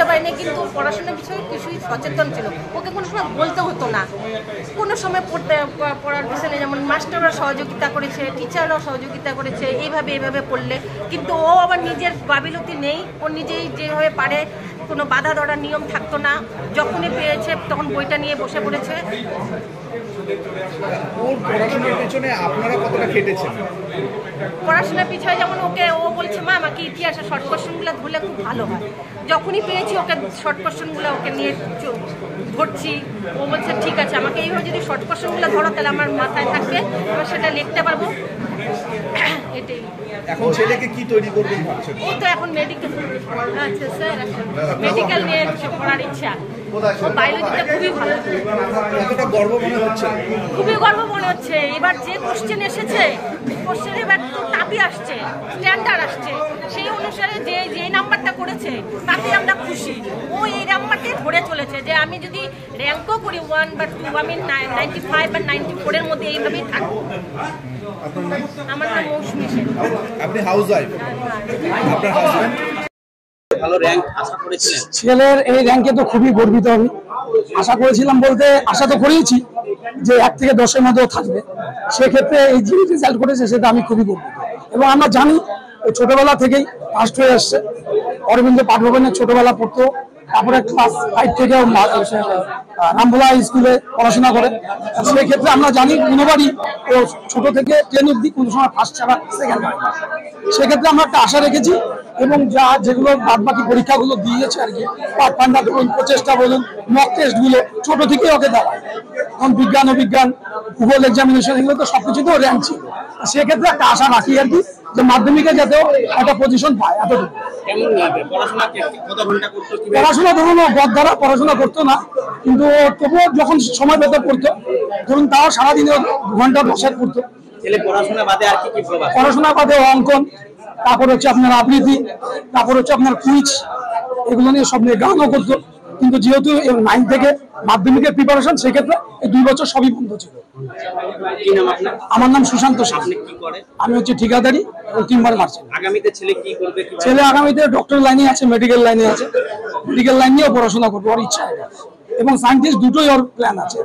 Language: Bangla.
বুঝতে পারিনি, কিন্তু পড়াশোনার বিষয়ে কিছুই সচেতন ছিল। ওকে কোনো সময় বলতে হতো না, কোনো সময় পড়ার পিছনে যেমন মাস্টাররা সহযোগিতা করেছে, টিচাররাও সহযোগিতা করেছে এইভাবে পড়লে, কিন্তু ও আবার নিজের গাফিলতি নেই, ও নিজেই যেভাবে পারে, কোনো বাধা ধরার নিয়ম থাকতো না, যখনই পেয়েছে তখন বইটা নিয়ে বসে পড়েছে। ওর পড়াশোনার পেছনে আপনারা কতটা খেটেছেন? পড়াশোনার পিছনে যেমন ও বলছে মা আমাকে ইতিহাসের শর্ট কোশ্চেনগুলো ধরলে খুব ভালো হয়, যখনই পেয়েছি ওকে শর্ট কোশ্চেনগুলো ওকে নিয়ে ধরছি, ও বলছে ঠিক আছে আমাকে এইভাবে যদি শর্ট কোশ্চেনগুলো ধরো তাহলে আমার মাথায় থাকবে, আমি সেটা লিখতে পারবো। এটাই। এখন ছেলেকে কি তৈরি করবেন ভাবছেন? ও তো এখন মেডিকেল, আচ্ছা স্যার মেডিকেল নিয়ে পড়ার ইচ্ছা, ও বায়োলজিতে খুবই ভালো। কতটা গর্ব মনে হচ্ছে? খুবই গর্ব মনে হচ্ছে। এবার যে কোশ্চেন এসেছে, কোশ্চেন এবার তো টাপি আসছে, স্ট্যান্ডার্ড আসছে, সেই অনুসারে যে নাম্বারটা করেছে তাতে আমরা খুশি। ও এই নাম্বারটাই ধরে চলেছে যে আমি যদি র্যাঙ্কও করি 1 বা 2, আমি 95 বা 94 এর মধ্যে এইভাবেই থাকবো। আমার নাম মৌসুমী সেন। আপনি হাউস ওয়াইফ, আপনার হাজবেন্ড ভালো র্যাঙ্ক আশা করেছিলেন? ছেলের এই র্যাঙ্কে তো খুবই গর্বিত আমি। আশা করেছিলাম বলতে আশা তো করেইছি যে 1 থেকে 10-এর মধ্যেও থাকবে, সেক্ষেত্রে এই যে রেজাল্ট করেছে সেটা আমি খুবই গর্বিত। এবং আমরা জানি ছোটবেলা থেকেই ফার্স্ট হয়ে আসছে, অরবিন্দ পাঠভবনে ছোটবেলা পড়তো, তারপরে ক্লাস 5 থেকে রামভোলা স্কুলে পড়াশোনা করে। সেক্ষেত্রে আমরা জানি কোনোবারই ও ছোট থেকে 10 অব্দি কোনো সময় ফার্স্ট ছাড়া সেকেন্ড হয়। সেক্ষেত্রে আমরা একটা আশা রেখেছি, এবং যেগুলো বাদ বাকি পরীক্ষাগুলো দিয়েছে আর কি, পাঠপান্ডা বলুন, প্রচেষ্টা বলুন, মক টেস্টগুলো ছোট থেকে ওকে দেওয়া, কারণ বিজ্ঞান অভিজ্ঞান ভূগোল এক্সামিনেশন এগুলো তো সবকিছুতেও র্যাঙ্ক ছিল। সেক্ষেত্রে একটা আশা রাখি আর কি, যে মাধ্যমিকে যাতেও একটা পজিশন পায়। এতটুকু। পড়াশোনা ধরুন গদ দ্বারা পড়াশোনা করতো না, কিন্তু তবুও যখন সময় পেতে পড়তো, ধরুন তাও সারাদিনে 2 ঘন্টা বসে পড়তো। পড়াশোনা বাদে আর কি প্রভাব? পড়াশোনা বাদে অঙ্কন, তারপর হচ্ছে আপনার আবৃত্তি, তারপর হচ্ছে আপনার কুইজ, এগুলো নিয়ে সব নিয়ে গানও করতো। কিন্তু যেহেতু 9 থেকে মাধ্যমিকের প্রিপারেশন, সেক্ষেত্রে এই 2 বছর সবই বন্ধ ছিল। আমার নাম সুশান্ত সেন। আমি হচ্ছে ঠিকাদারি এবং টিম্বার মার্চেন্ট। আগামীতে ছেলে কি করবে? ছেলে আগামীতে ডক্টর লাইনে আছে, মেডিকেল লাইনে আছে, মেডিকেল লাইন নিয়েও পড়াশোনা করবে, ওর ইচ্ছা, এবং সায়েন্টিস্ট দুটোই ওর প্ল্যান আছে।